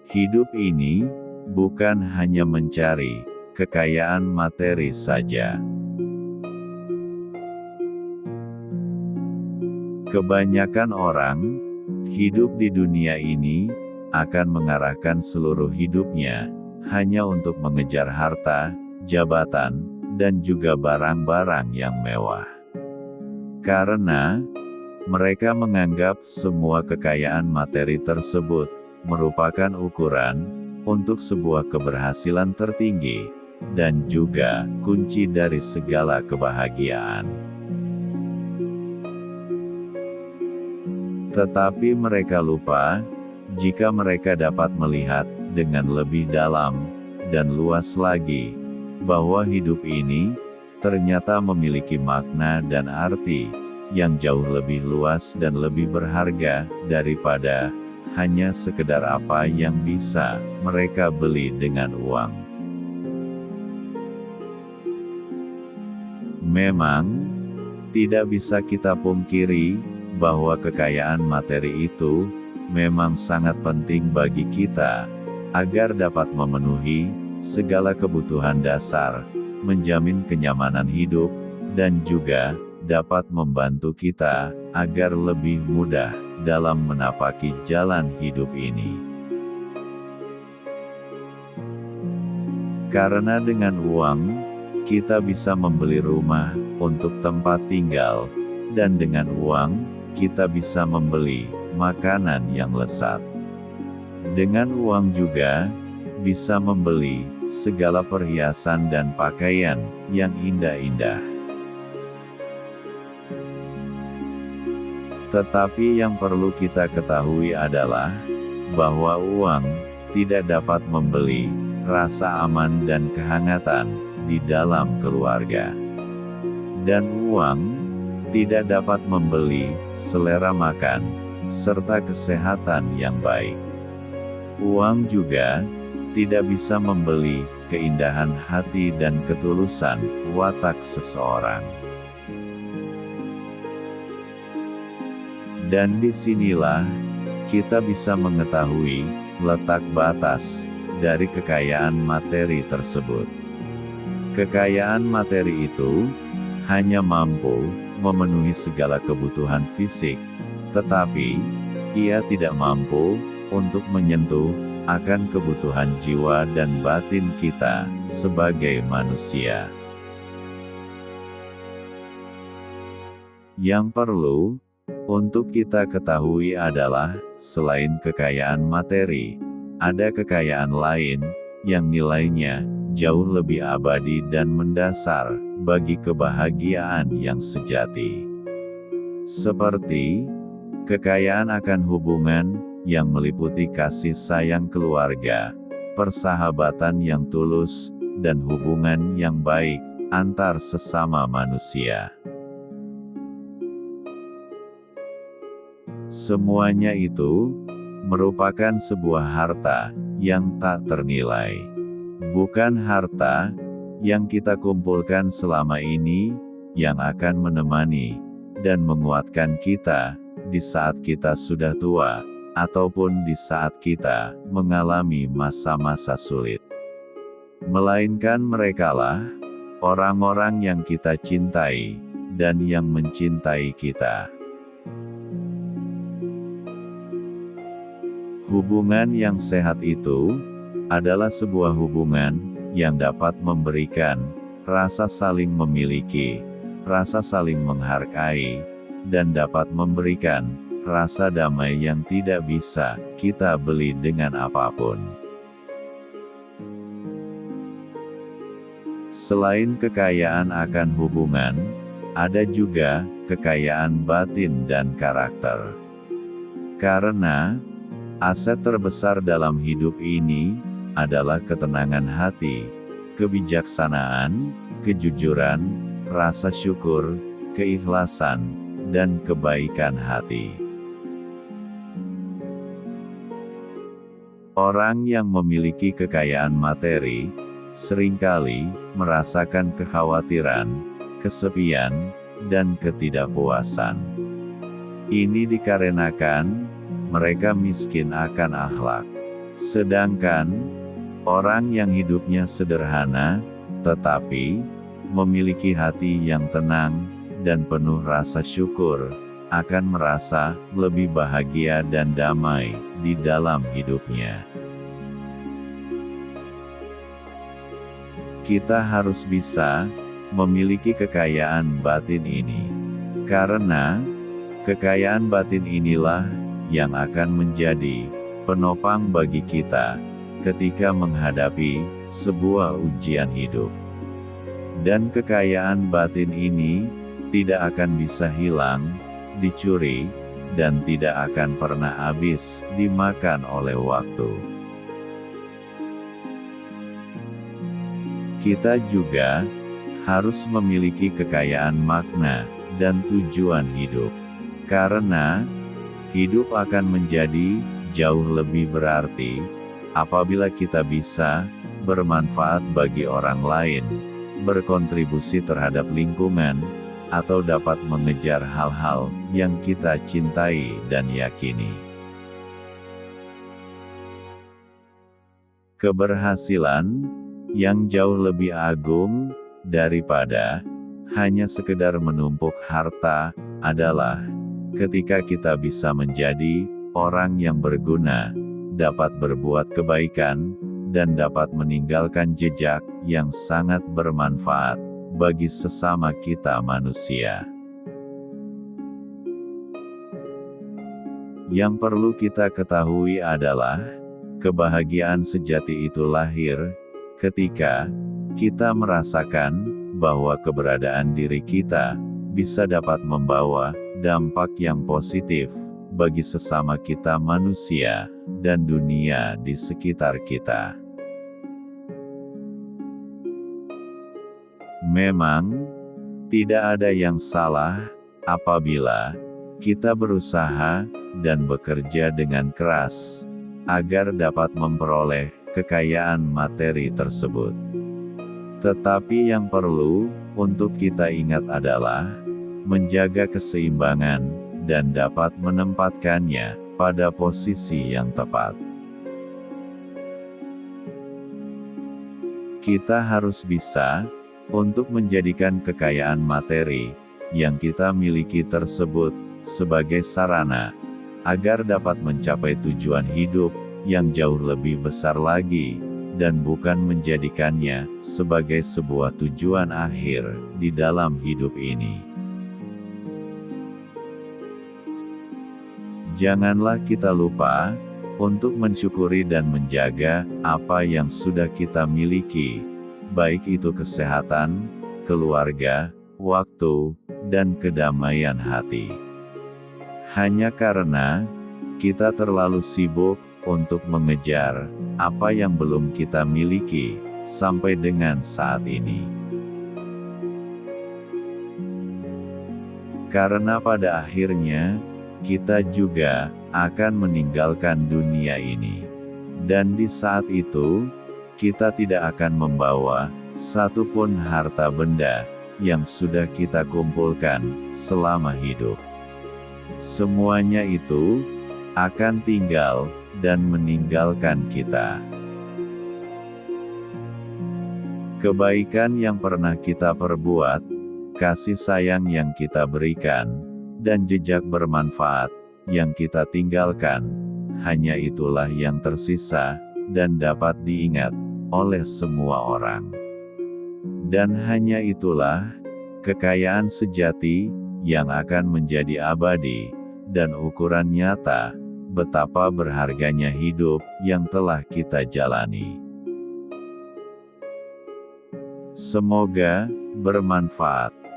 Hidup ini bukan hanya mencari kekayaan materi saja. Kebanyakan orang hidup di dunia ini akan mengarahkan seluruh hidupnya hanya untuk mengejar harta, jabatan, dan juga barang-barang yang mewah. Karena mereka menganggap semua kekayaan materi tersebut merupakan ukuran untuk sebuah keberhasilan tertinggi dan juga kunci dari segala kebahagiaan. Tetapi mereka lupa jika mereka dapat melihat dengan lebih dalam dan luas lagi bahwa hidup ini ternyata memiliki makna dan arti yang jauh lebih luas dan lebih berharga daripada hanya sekedar apa yang bisa mereka beli dengan uang. Memang tidak bisa kita pungkiri bahwa kekayaan materi itu memang sangat penting bagi kita agar dapat memenuhi segala kebutuhan dasar, menjamin kenyamanan hidup, dan juga dapat membantu kita agar lebih mudah dalam menapaki jalan hidup ini. Karena dengan uang, kita bisa membeli rumah untuk tempat tinggal, dan dengan uang, kita bisa membeli makanan yang lezat. Dengan uang juga, bisa membeli segala perhiasan dan pakaian yang indah-indah. Tetapi yang perlu kita ketahui adalah bahwa uang tidak dapat membeli rasa aman dan kehangatan di dalam keluarga. Dan uang tidak dapat membeli selera makan serta kesehatan yang baik. Uang juga tidak bisa membeli keindahan hati dan ketulusan watak seseorang. Dan disinilah kita bisa mengetahui letak batas dari kekayaan materi tersebut. Kekayaan materi itu hanya mampu memenuhi segala kebutuhan fisik, tetapi ia tidak mampu untuk menyentuh akan kebutuhan jiwa dan batin kita sebagai manusia. Yang perlu untuk kita ketahui adalah, selain kekayaan materi, ada kekayaan lain yang nilainya jauh lebih abadi dan mendasar bagi kebahagiaan yang sejati. Seperti kekayaan akan hubungan yang meliputi kasih sayang keluarga, persahabatan yang tulus, dan hubungan yang baik antar sesama manusia. Semuanya itu merupakan sebuah harta yang tak ternilai. Bukan harta yang kita kumpulkan selama ini yang akan menemani dan menguatkan kita di saat kita sudah tua, ataupun di saat kita mengalami masa-masa sulit. Melainkan merekalah orang-orang yang kita cintai dan yang mencintai kita. Hubungan yang sehat itu adalah sebuah hubungan yang dapat memberikan rasa saling memiliki, rasa saling menghargai, dan dapat memberikan rasa damai yang tidak bisa kita beli dengan apapun. Selain kekayaan akan hubungan, ada juga kekayaan batin dan karakter. Karena aset terbesar dalam hidup ini adalah ketenangan hati, kebijaksanaan, kejujuran, rasa syukur, keikhlasan, dan kebaikan hati. Orang yang memiliki kekayaan materi seringkali merasakan kekhawatiran, kesepian, dan ketidakpuasan. Ini dikarenakan mereka miskin akan akhlak. Sedangkan orang yang hidupnya sederhana, tetapi memiliki hati yang tenang dan penuh rasa syukur, akan merasa lebih bahagia dan damai di dalam hidupnya. Kita harus bisa memiliki kekayaan batin ini, karena kekayaan batin inilah yang akan menjadi penopang bagi kita ketika menghadapi sebuah ujian hidup. Dan kekayaan batin ini tidak akan bisa hilang, dicuri, dan tidak akan pernah habis dimakan oleh waktu. Kita juga harus memiliki kekayaan makna dan tujuan hidup, karena hidup akan menjadi jauh lebih berarti apabila kita bisa bermanfaat bagi orang lain, berkontribusi terhadap lingkungan, atau dapat mengejar hal-hal yang kita cintai dan yakini. Keberhasilan yang jauh lebih agung daripada hanya sekedar menumpuk harta adalah ketika kita bisa menjadi orang yang berguna, dapat berbuat kebaikan, dan dapat meninggalkan jejak yang sangat bermanfaat bagi sesama kita manusia. Yang perlu kita ketahui adalah, kebahagiaan sejati itu lahir ketika kita merasakan bahwa keberadaan diri kita bisa dapat membawa dampak yang positif bagi sesama kita manusia dan dunia di sekitar kita. Memang, tidak ada yang salah apabila kita berusaha dan bekerja dengan keras agar dapat memperoleh kekayaan materi tersebut. Tetapi yang perlu untuk kita ingat adalah menjaga keseimbangan dan dapat menempatkannya pada posisi yang tepat. Kita harus bisa untuk menjadikan kekayaan materi yang kita miliki tersebut sebagai sarana agar dapat mencapai tujuan hidup yang jauh lebih besar lagi, dan bukan menjadikannya sebagai sebuah tujuan akhir di dalam hidup ini. Janganlah kita lupa untuk mensyukuri dan menjaga apa yang sudah kita miliki, baik itu kesehatan, keluarga, waktu, dan kedamaian hati. Hanya karena kita terlalu sibuk untuk mengejar apa yang belum kita miliki sampai dengan saat ini. Karena pada akhirnya kita juga akan meninggalkan dunia ini, dan di saat itu kita tidak akan membawa satupun harta benda yang sudah kita kumpulkan selama hidup. Semuanya itu akan tinggal dan meninggalkan kita. Kebaikan yang pernah kita perbuat, kasih sayang yang kita berikan, dan jejak bermanfaat yang kita tinggalkan, hanya itulah yang tersisa dan dapat diingat oleh semua orang. Dan hanya itulah kekayaan sejati yang akan menjadi abadi dan ukuran nyata betapa berharganya hidup yang telah kita jalani. Semoga bermanfaat.